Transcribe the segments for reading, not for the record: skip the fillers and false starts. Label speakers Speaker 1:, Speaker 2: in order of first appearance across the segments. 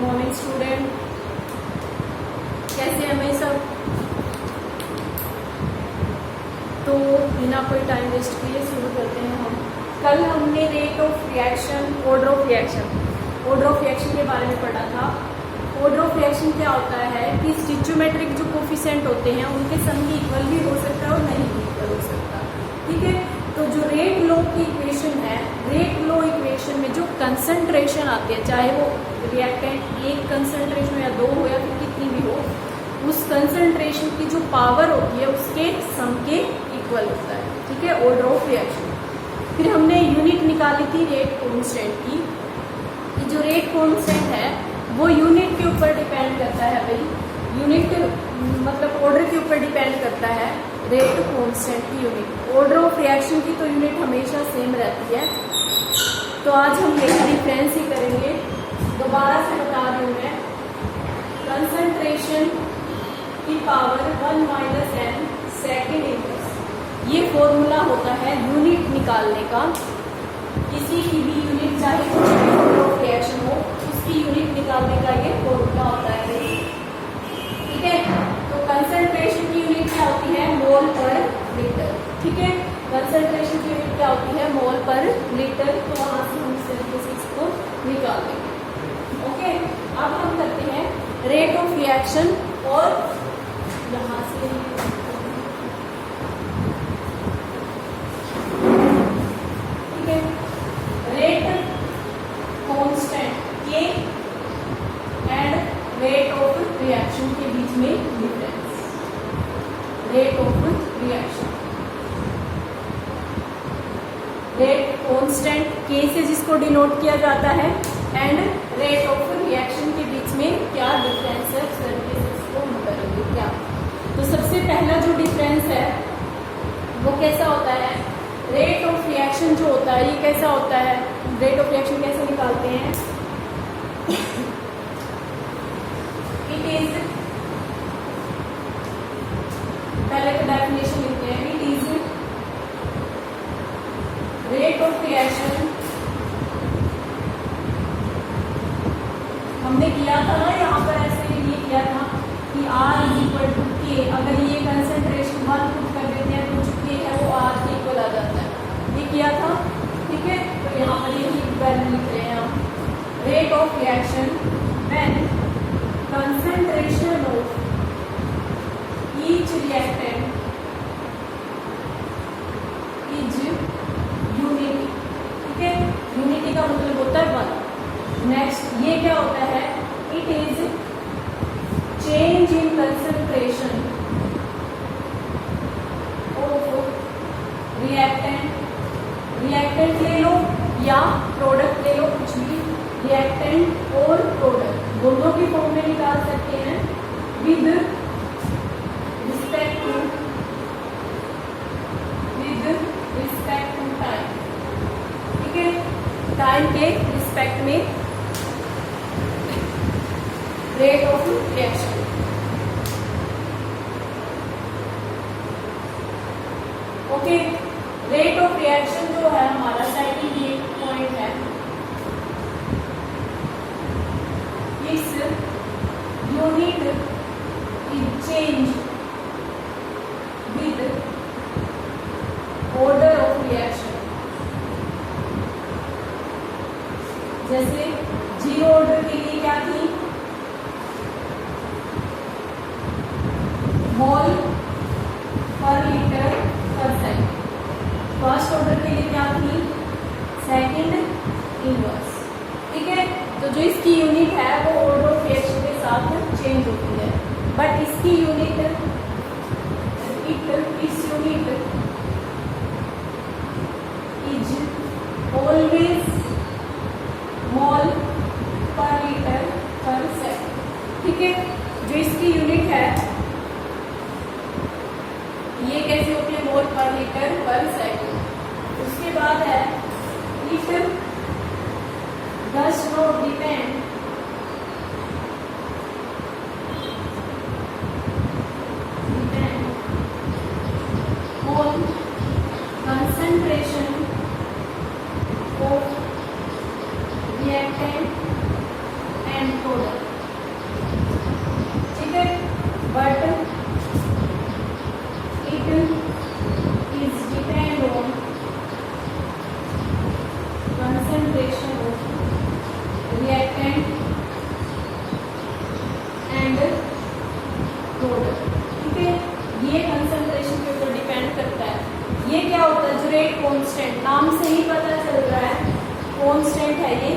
Speaker 1: Morning student, कैसे हैं भाई सब। तो बिना कोई टाइम वेस्ट किए शुरू करते हैं हम। कल हमने rate of reaction, order of reaction के बारे में पढ़ा था। ऑर्डर ऑफ रिएक्शन क्या होता है कि स्टिचोमेट्रिक जो कोफिशिएंट होते हैं उनके सम भी इक्वल भी हो सकता है और नहीं भी इक्वल हो सकता। ठीक है, तो जो रेट लॉ की इक्वेशन है, रेट लॉ इक्वेशन में जो कंसंट्रेशन आती है, चाहे वो रिएक्टेंट एक कंसंट्रेशन या दो हो या फिर कितनी भी हो, उस कंसंट्रेशन की जो पावर होती है उसके सम के इक्वल होता है। ठीक है, ऑर्डर ऑफ रिएक्शन। फिर हमने यूनिट निकाली थी रेट कांस्टेंट की, कि जो रेट कांस्टेंट है वो यूनिट के ऊपर डिपेंड करता है भाई। यूनिट मतलब ऑर्डर के ऊपर डिपेंड करता है रेट कांस्टेंट की यूनिट। ऑर्डर ऑफ रिएक्शन की तो यूनिट हमेशा सेम रहती है। तो आज हम ये डिफरेंस ही करेंगे। दोबारा से बता रही हूँ मैं, कंसंट्रेशन की power 1 minus n second inverse, ये फॉर्मूला होता है यूनिट निकालने का। किसी की भी यूनिट, चाहे कुछ भी ऑर्डर ऑफ रिएक्शन हो, उसकी यूनिट निकालने का ये फॉर्मूला होता है। ठीक है, तो कंसंट्रेशन की यूनिट क्या होती है? मोल पर लीटर। ठीक है, कंसंट्रेशन की यूनिट क्या होती है? मोल पर लीटर। तो वहां से हम इस तरीके से इसको निकाल देंगे। ओके, अब हम करते हैं रेट ऑफ रिएक्शन और यहाँ से ठीक है, रेट कांस्टेंट के एंड रेट ऑफ रिएक्शन के बीच में difference. Rate of reaction, rate constant के से जिसको डिनोट किया जाता है, एंड रेट ऑफ रिएक्शन के बीच में क्या डिफरेंस है, उस तरीके से इसको हम करेंगे क्या। तो सबसे पहला जो डिफरेंस है वो कैसा होता है? रेट ऑफ रिएक्शन जो होता है ये कैसा होता है? रेट ऑफ रिएक्शन कैसे निकालते हैं? इट इज, पहले तो डेफिनेशन लिखते हैं। It is rate of reaction, हमने किया था ना यहाँ पर, ऐसे ये किया था कि R इज इक्वल टू के। अगर ये कंसंट्रेशन 1 पुट कर देते हैं तो जो के है वो R के इक्वल आ जाता है, ये किया था। ठीक है, तो यहाँ पर ये वैल्यू लिख रहे हैं हम। Rate of reaction when concentration of each reactant is unity. ठीक है, यूनिटी का मतलब होता है 1। नेक्स्ट ये क्या होता है? It is change in concentration of reactant. Reactant ले लो या प्रोडक्ट ले लो, कुछ भी, रिएक्टेंट और प्रोडक्ट दोनों की फॉर्म में निकाल सकते हैं विद रिस्पेक्ट टू टाइम। ठीक है, टाइम के रिस्पेक्ट में rate of reaction. Okay, rate of reaction जो है हमारा सेकंड ये पॉइंट है, इस unit is change with order of reaction. जैसे जीरो ऑर्डर के लिए क्या थी? मोल पर लीटर पर सेकंड। फर्स्ट ऑर्डर के लिए क्या थी? Second inverse. ठीक है, तो जो इसकी यूनिट है वो ऑर्डर ऑफ रिएक्शन के साथ चेंज होती है, बट इसकी यूनिट, इस यूनिट इज ऑलवेज मोल पर लीटर पर सेकंड। ठीक है, जो इसकी यूनिट है ये कैसे होती है? मोल पर लीटर पर सेकंड। उसके बाद है litre does not depend on concentration of reactant and product, ठीक है, but it is depend on concentration of reactant and product, ठीक है, ये कंसंट्रेशन के ऊपर डिपेंड करता है। ये क्या होता है, जो रेट कांस्टेंट, नाम से ही पता चल रहा है कांस्टेंट है ये,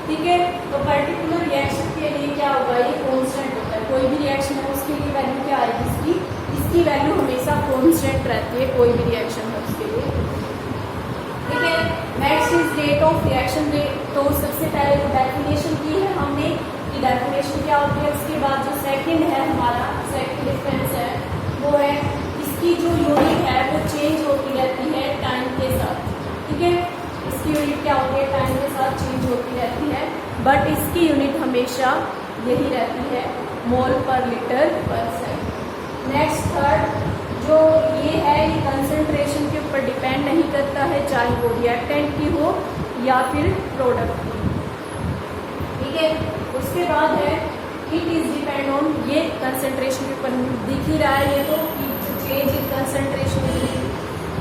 Speaker 1: ठीक है। तो पर्टिकुलर रिएक्शन के लिए क्या होगा, ये कांस्टेंट होता है। कोई भी रिएक्शन है उसके लिए वैल्यू क्या आएगी, इसकी वैल्यू हमेशा कांस्टेंट रहती है, कोई भी रिएक्शन है उसके लिए, ठीक है। Next is rate of reaction rate. तो सबसे पहले जो डेफिनेशन की है हमने कि डेफिनेशन क्या होती है, उसके बाद जो सेकंड है हमारा सेकंड डिफरेंस है वो है इसकी जो यूनिट है वो चेंज होती रहती है टाइम के साथ, ठीक है। इसकी यूनिट क्या होती है, टाइम के साथ चेंज होती रहती है, बट इसकी यूनिट हमेशा यही रहती है, मोल पर लीटर पर सेकंड। नेक्स्ट थर्ड जो ये है, ये कंसंट्रेशन के ऊपर डिपेंड नहीं करता है, चाहे वो रिएक्टेंट की हो या फिर प्रोडक्ट की, ठीक है। उसके बाद है इट इज डिपेंड ऑन, ये कंसंट्रेशन के ऊपर दिख ही रहा है ये तो, कि चेंज इन कंसंट्रेशन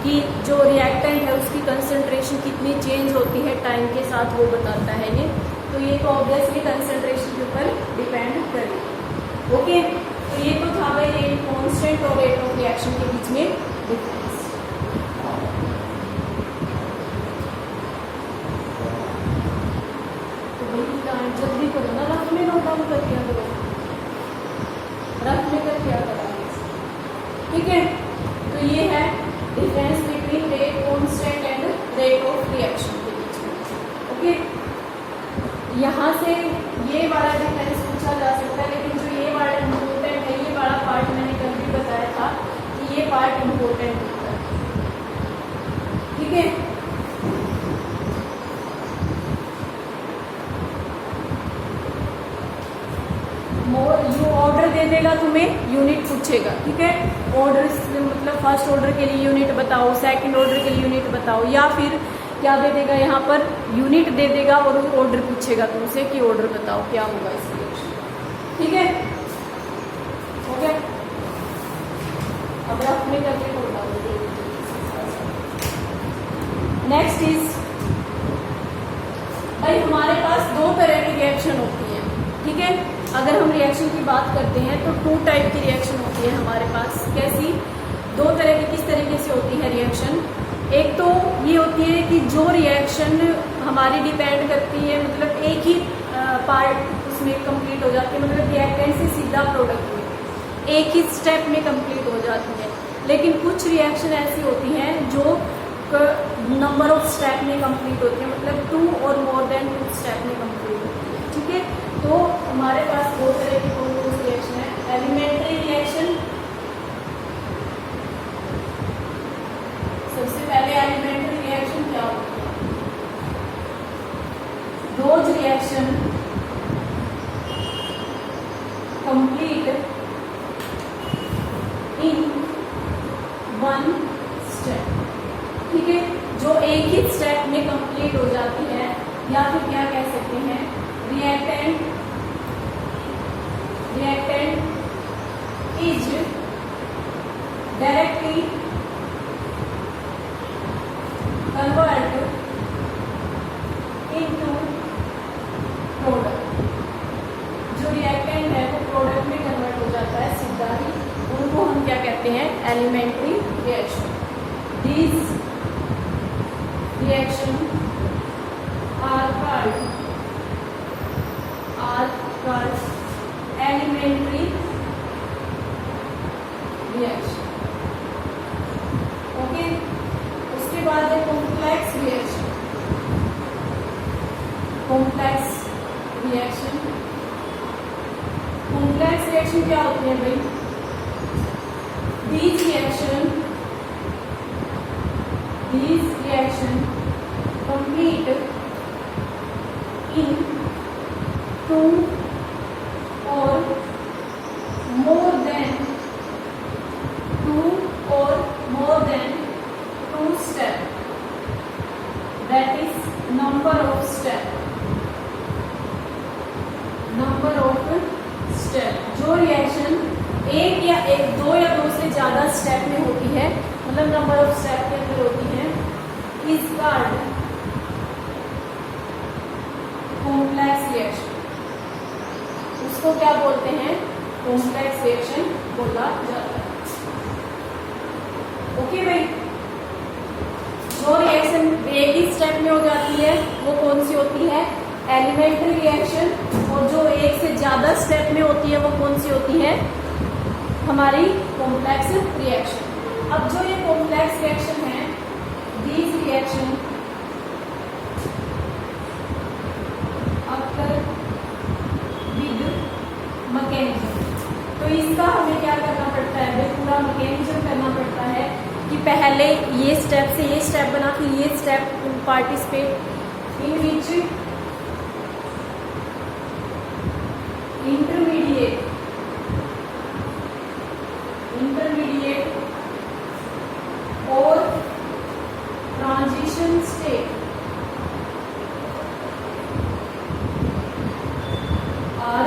Speaker 1: की जो रिएक्टेंट है उसकी कंसंट्रेशन कितनी चेंज होती है टाइम के साथ वो बताता है ये, तो ये तो ऑब्वियसली कंसंट्रेशन के ऊपर डिपेंड करेगा, ओके। तो ये तो था भाई रेट कांस्टेंट और रेट ऑफ रिएक्शन के बीच में डिफरेंस। तो भाई जल्दी करो ना, रफ में नोट डाउन कर दिया करो, रफ में कर दिया करो, ठीक है। तो ये है difference between rate constant and rate of reaction के बीच में, ओके। यहाँ से ये वाला डिफरेंस पूछा जा सकता है, लेकिन जो ये वाला इम्पोर्टेंट है, ये वाला पार्ट मैंने कल भी बताया था कि ये पार्ट इम्पोर्टेंट होता है, ठीक है। जो ऑर्डर दे देगा तुम्हें यूनिट पूछेगा, ठीक है। ऑर्डर मतलब फर्स्ट ऑर्डर के लिए यूनिट बताओ, सेकंड ऑर्डर के लिए यूनिट बताओ, या फिर क्या दे देगा यहाँ पर यूनिट दे देगा और ऑर्डर पूछेगा तुमसे कि ऑर्डर बताओ क्या होगा इस रिएक्शन, ठीक है, हो गया। अब रफ में करके नेक्स्ट इज भाई हमारे पास दो तरह की रिएक्शन होती है, ठीक है। अगर हम रिएक्शन की बात करते हैं तो टू टाइप की रिएक्शन होती है हमारे पास। कैसी, दो तरह की, किस तरीके से होती है रिएक्शन। एक तो ये होती है कि जो रिएक्शन हमारी डिपेंड करती है, मतलब एक ही पार्ट उसमें कंप्लीट हो जाती है, मतलब रिएक्टेंट से सीधा प्रोडक्ट में एक ही स्टेप में कंप्लीट हो जाती है। लेकिन कुछ रिएक्शन ऐसी होती हैं जो नंबर ऑफ स्टेप में कंप्लीट होती है, मतलब 2 और मोर देन 2 स्टेप में कंप्लीट होती है, ठीक है। तो हमारे पास दो तरह की कौन कौन सी रिएक्शन है। एलिमेंट्री रिएक्शन, सबसे पहले एलिमेंट्री रिएक्शन क्या होती है, रोज reaction complete in one step, ठीक है, जो एक ही स्टेप में कंप्लीट हो जाती है, या फिर क्या कह सकते हैं reactant is directly convert into product. जो रिएक्टेंट है वो प्रोडक्ट में कन्वर्ट हो जाता है सीधा ही, उनको हम क्या कहते हैं, elementary reaction. These reaction are called elementary reaction, okay. उसके बाद है कॉम्प्लेक्स रिएक्शन। कॉम्प्लेक्स रिएक्शन क्या होती है भाई, these reaction complete in 2 or more than 2 step, that is number of step दो या दो से ज्यादा स्टेप में होती है, मतलब नंबर ऑफ स्टेप के अंदर होती है, इज कॉल्ड कॉम्प्लेक्स रिएक्शन। उसको क्या बोलते हैं? कॉम्प्लेक्स रिएक्शन बोला जाता है। ओके भाई, जो रिएक्शन एक ही स्टेप में हो जाती है वो कौन सी होती है? Elementary reaction. और जो एक से ज्यादा स्टेप में होती है वो कौन सी होती है? हमारी कॉम्प्लेक्स रिएक्शन। अब जो ये कॉम्प्लेक्स रिएक्शन है, these reaction occur with mechanism. तो इसका हमें क्या करना पड़ता है? भाई पूरा मैकेनिज्म करना पड़ता है कि पहले ये स्टेप से ये स्टेप बना, फिर ये step participate in which intermediate और ट्रांजिशन स्टेट आर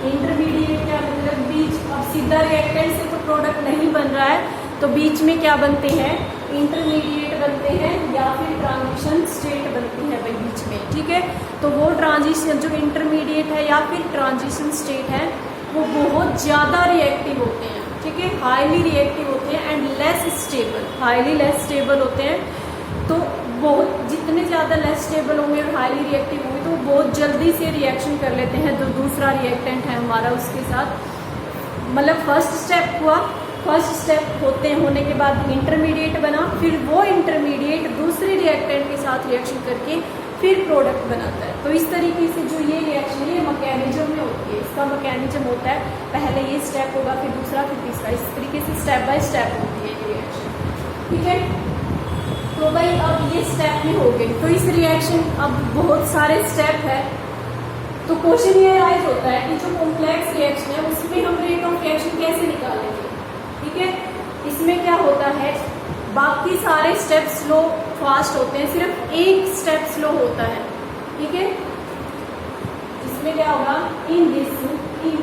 Speaker 1: इंटरमीडिएट क्या मतलब बीच। अब सीधा रिएक्टेंट से तो प्रोडक्ट नहीं बन रहा है, तो बीच में क्या बनते हैं? इंटरमीडिएट बनते हैं या फिर ट्रांजिशन स्टेट बनती है भाई बीच में। ठीक है, तो वो ट्रांजिशन जो इंटरमीडिएट है या फिर ट्रांजिशन स्टेट है वो बहुत ज़्यादा रिएक्टिव होते हैं। ठीक है, हाईली रिएक्टिव होते हैं and less stable, highly less stable होते हैं। तो बहुत जितने ज़्यादा लेस स्टेबल होंगे और हाईली रिएक्टिव होंगे तो वो बहुत जल्दी से रिएक्शन कर लेते हैं जो दूसरा रिएक्टेंट है हमारा उसके साथ। मतलब फर्स्ट स्टेप हुआ, फर्स्ट स्टेप होने के बाद इंटरमीडिएट बना, फिर वो इंटरमीडिएट दूसरे रिएक्टेंट के साथ रिएक्शन करके फिर प्रोडक्ट बनाता है। तो इस तरीके से जो ये रिएक्शन है ये मैकेनिज्म में होती है। इसका मैकेनिज्म होता है पहले ये स्टेप होगा, फिर दूसरा, फिर तीसरा, इस तरीके से स्टेप बाय स्टेप होती है ये रिएक्शन। ठीक है, तो भाई अब ये स्टेप में हो गई। तो इस रिएक्शन अब बहुत सारे स्टेप है, तो क्वेश्चन ये राइज होता है कि जो कॉम्प्लेक्स रिएक्शन है उसमें हम रेट ऑफ रिएक्शन कैसे निकालेंगे। ठीक है, इसमें क्या होता है, बाकी सारे स्टेप स्लो फास्ट होते हैं, सिर्फ एक स्टेप स्लो होता है। ठीक है, इसमें क्या होगा? In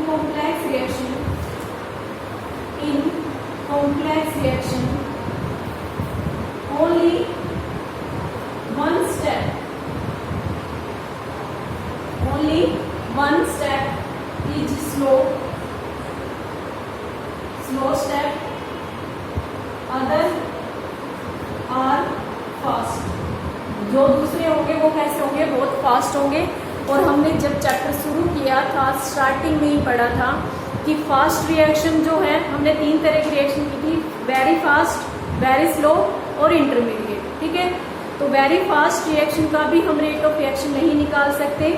Speaker 1: complex reaction only one step is slow step, other are fast. जो दूसरे होंगे वो कैसे होंगे? बहुत फास्ट होंगे। और हमने जब चैप्टर शुरू किया था स्टार्टिंग में ही पढ़ा था कि फास्ट रिएक्शन जो है हमने 3 तरह की रिएक्शन की थी, वेरी फास्ट, वेरी स्लो और इंटरमीडिएट। ठीक है, तो वेरी फास्ट रिएक्शन का भी हम रेट ऑफ रिएक्शन नहीं निकाल सकते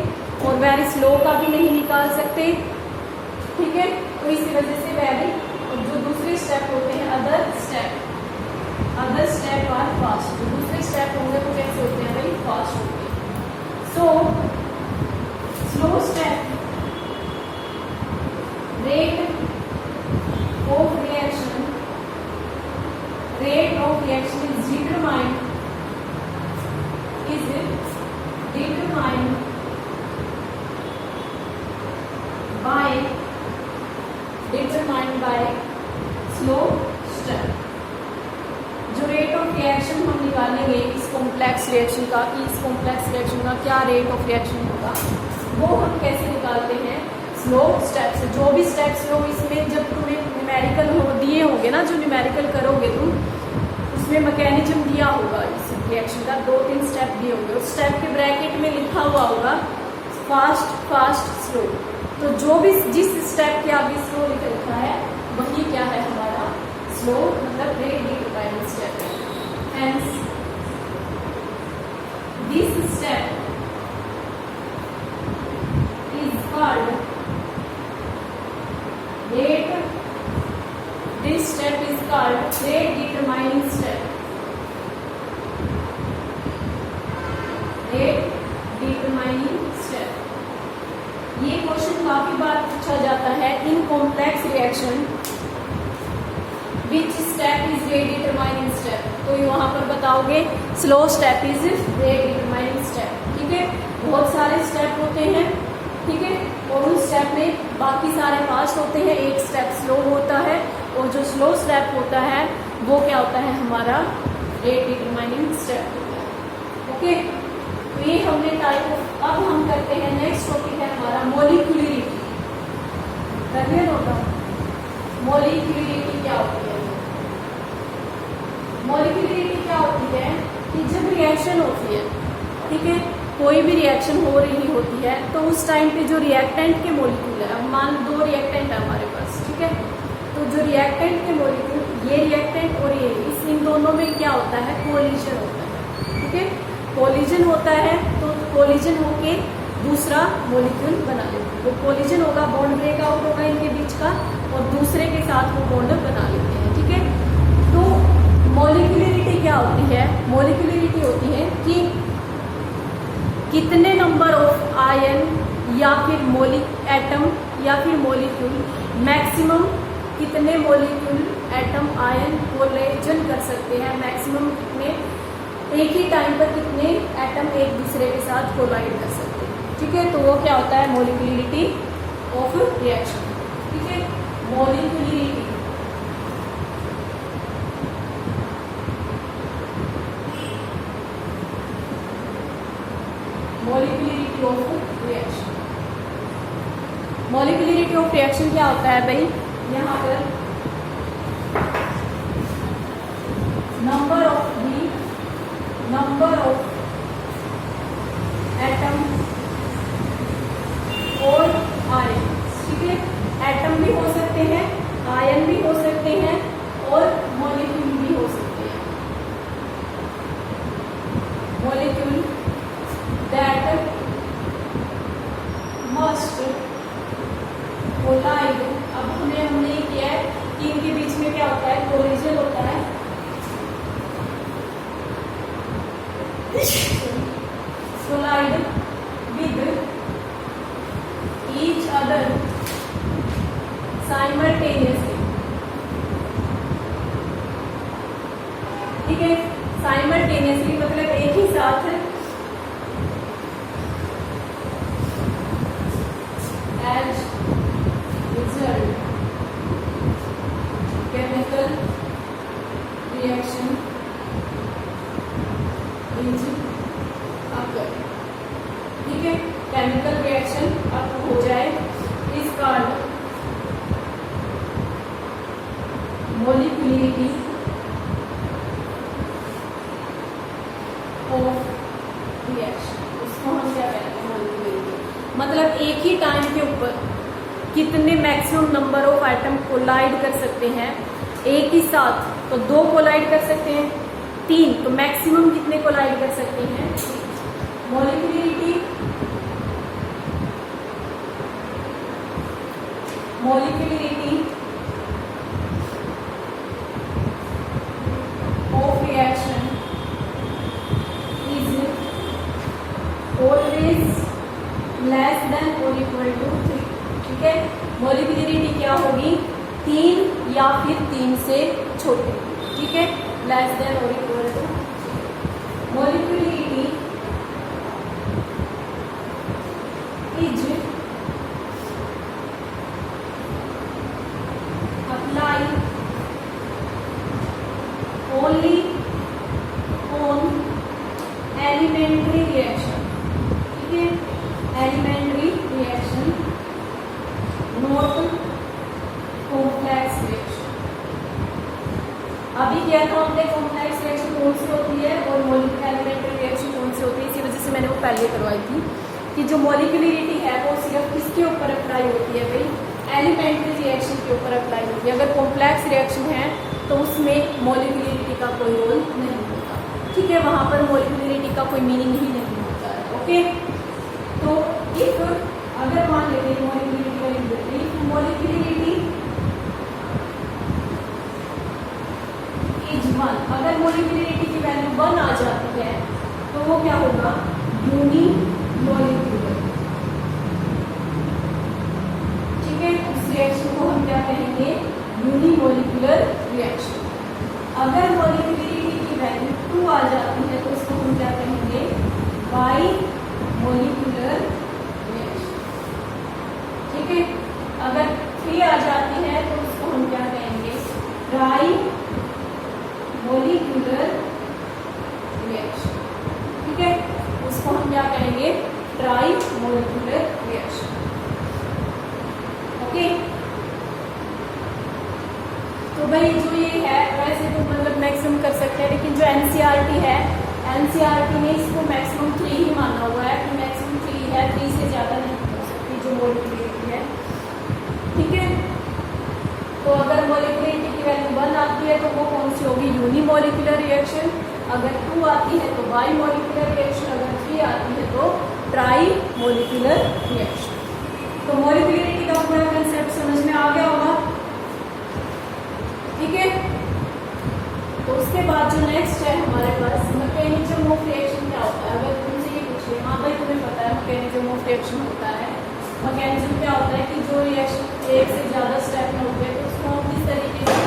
Speaker 1: और वेरी स्लो का भी नहीं निकाल सकते। ठीक है, तो इसी वजह से वेरी, और जो दूसरे स्टेप होते हैं अदर स्टेप आर फास्ट। जो दूसरे स्टेप होंगे तो कैसे होते हैं भाई? फास्ट होते हैं। So slow step rate of reaction is determined by slow step. जो रेट ऑफ रिएक्शन हम निकालेंगे इस कॉम्प्लेक्स रिएक्शन का, कि इस कॉम्प्लेक्स रिएक्शन का क्या रेट ऑफ रिएक्शन होगा, वो हम कैसे निकालते हैं? स्लो स्टेप से। जो भी स्टेप्स हो इसमें जब तुम्हें न्यूमेरिकल दिए होंगे ना, जो न्यूमेरिकल करोगे तुम, उसमें मैकेनिज्म दिया होगा इस रिएक्शन का, 2-3 स्टेप दिए होंगे। उस स्टेप के ब्रैकेट में लिखा हुआ होगा फास्ट स्लो। तो जो भी जिस स्टेप के आगे स्लो लिखा है वही क्या है हमारा? स्लो, मतलब रेट डिटरमाइंड स्टेप है। Hence this step is called rate, this step is called rate determining step. Rate determining step, ये क्वेश्चन काफी बार पूछा जाता है। In complex reaction which step is rate determining step, तो वहां पर बताओगे slow step is rate determining step. ठीक है, बहुत सारे स्टेप होते हैं। ठीक है, और उस स्टेप में बाकी सारे फास्ट होते हैं, एक स्टेप स्लो होता है, और जो स्लो स्टेप होता है वो क्या होता है, हमारा रेट डिटरमाइनिंग स्टेप होता है। ओके, तो ये हमने टाइप ऑफ। अब हम करते हैं नेक्स्ट टॉपिक है हमारा मॉलिक्यूलरिटी। करने होगा मॉलिक्यूलरिटी क्या होती है। मॉलिक्यूलरिटी क्या होती है कि जब रिएक्शन होती है, ठीक है, कोई भी रिएक्शन हो रही होती है तो उस टाइम पे जो रिएक्टेंट के मॉलिक्यूल है, अब मान लो 2 रिएक्टेंट है हमारे पास, ठीक है, तो जो रिएक्टेंट के मॉलिक्यूल, ये रिएक्टेंट और ये, इन दोनों में क्या होता है, कोलिजन होता है, ठीक है, कोलिजन होता है, तो कोलिजन होके दूसरा मॉलिक्यूल बना लेते हैं। वो कोलिजन होगा, बॉन्ड ब्रेक आउट होगा इनके बीच का, और दूसरे के साथ वो बॉन्ड बना लेते हैं, ठीक है। तो मॉलिक्यूलरिटी क्या होती है, मॉलिक्यूलरिटी होती है कि कितने नंबर ऑफ आयन या फिर एटम या फिर मॉलिक्यूल, मैक्सिमम कितने मॉलिक्यूल एटम आयन कोलिजन कर सकते हैं, मैक्सिमम कितने, एक ही टाइम पर कितने एटम एक दूसरे के साथ कोलाइड कर सकते हैं, ठीक है। तो वो क्या होता है, मॉलिक्यूलरिटी ऑफ रिएक्शन, ठीक है, molecularity. Molecularity of reaction, molecularity of reaction क्या होता है भाई, यहाँ पर नंबर ऑफ एटम और आयन, ठीक है, एटम भी हो सकते हैं, आयन भी हो सकते हैं, और मॉलिक्यूल भी हो सकते हैं। Molecule that must collide. अब हमने किया है कि इनके बीच में क्या होता है, कोलिजन होता है, collide with each other simultaneously, ठीक है, साइमल्टेनियसली मतलब एक ही साथ, as result chemical reaction is occur, ठीक है, केमिकल रिएक्शन अब हो जाए, इस कारण मॉलिक्यूलरिटी ऑफ रिएक्शन, उसको हम क्या कहते हैं, मॉलिक्यूलरिटी। मतलब एक ही टाइम के ऊपर कितने maximum number of atom collide कर सकते हैं एक ही साथ, तो 2 कोलाइड कर सकते हैं, 3, तो मैक्सिमम कितने कोलाइड कर सकते हैं। Molecularity of reaction is always less than और इक्वल टू 3, ठीक है। मॉलिक्यूलरिटी क्या होगी, 3 या फिर 3 से छोटे, ठीक है, लेस देन और equal to. Molecularity is apply only on elementary reaction, ठीक है, elementary reaction, not complex reaction. अभी क्या था हमने, कॉम्प्लेक्स रिएक्शन कौन सी होती है और एलिमेंट्री रिएक्शन कौन सी होती है, इसी वजह से मैंने वो पहले करवाई थी कि जो मॉलिक्यूलरिटी है वो सिर्फ किसके ऊपर अप्लाई होती है भाई, एलिमेंट्री रिएक्शन के ऊपर अप्लाई होती है। अगर कॉम्प्लेक्स रिएक्शन है तो उसमें मॉलिक्यूलरिटी का कोई रोल नहीं होता, ठीक है, वहां पर मॉलिक्यूलरिटी का कोई मीनिंग ही नहीं होता है। ओके, तो इफ अगर मान लेते हैं मॉलिक्यूलरिटी इज 1, अगर मॉलिक्यूलरिटी की वैल्यू 1 आ जाती है तो वो क्या होगा, यूनिमॉलिक्यूलर, ठीक है, उस रिएक्शन को हम क्या कहेंगे, यूनिमॉलिक्यूलर रिएक्शन। अगर मॉलिक्यूलरिटी की वैल्यू 2 आ जाती है तो उसको हम क्या कहेंगे, बाई मॉलिक्यूलर रिएक्शन, ठीक ठीक है। अगर 3 आ जाती है तो उसको हम क्या कहेंगे, ट्राई मॉलिक्यूलर रिएक्शन। ठीक है, उसको हम क्या कहेंगे, ट्राई मॉलिक्यूलर रिएक्शन। ओके, तो भाई जो ये है वैसे तो मतलब मैक्सिमम कर सकते हैं, लेकिन जो एनसीईआरटी है, एनसीईआरटी ने इसको मैक्सिमम 3 ही माना हुआ है कि मैक्सिमम 3 है, 3 से ज़्यादा नहीं हो सकती जो मॉलिक्यूलरिटी है। ठीक है, तो अगर मॉलिक्यूलरिटी की वैल्यू 1 आती है तो वो कौन सी होगी, यूनिमॉलिक्यूलर रिएक्शन। अगर 2 आती है तो बाई मॉलिक्यूलर रिएक्शन। अगर 3 आती है तो ट्राई मॉलिक्यूलर रिएक्शन। तो मॉलिक्यूलरिटी का पूरा कंसेप्ट समझ में आ गया होगा। ठीक है, तो उसके बाद जो नेक्स्ट है हमारे पास मैकेनिज्म ऑफ रिएक्शन क्या होता है। अगर तुमसे ये पूछे, हाँ भाई तुम्हें पता है मैकेनिज्म ऑफ रिएक्शन होता है, मैकेनिज्म क्या होता है कि जो रिएक्शन एक से ज़्यादा स्टेप में होते हैं तो उसको हम किस तरीके से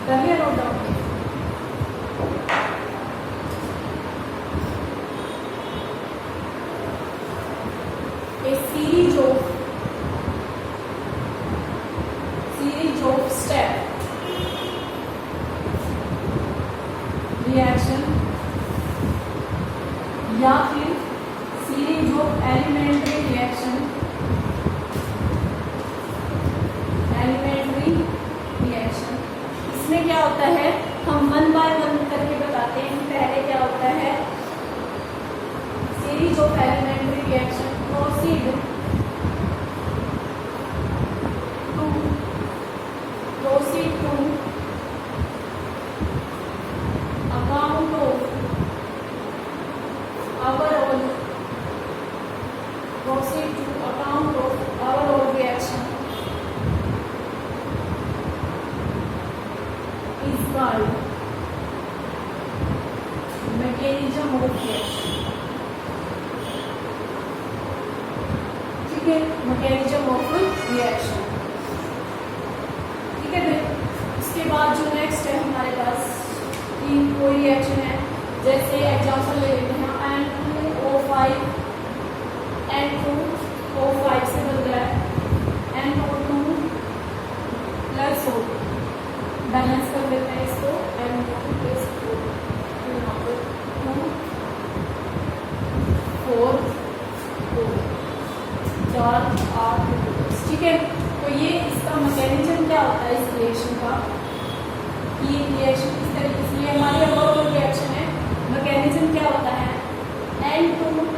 Speaker 1: करिए note down. A series of step reaction या फिर सीरीज ऑफ एलिमेंट्री रिएक्शन, इसमें क्या होता है, हम 1 बाय 1 करके बताते हैं। पहले क्या होता है, series of elementary reaction proceed to account of our own reaction is called mechanism of reaction। ठीक है, mechanism of reaction। ठीक है भाई, इसके बाद जो नेक्स्ट है हमारे पास कि कोई रिएक्शन है, जैसे एग्जांपल ले लेते हैं N2O5 N2O5 से बन रहा है NO2 प्लस O, बैलेंस कर लेते हैं इसको, N2 प्लस 4 4 8। ठीक है, तो ये इसका मैकेनिज्म क्या होता है इस रिएक्शन का, ये रिएक्शन किस तरीके से, ये हमारी अबोर्ड रिएक्शन है। मैकेनिज्म क्या होता है, N2O5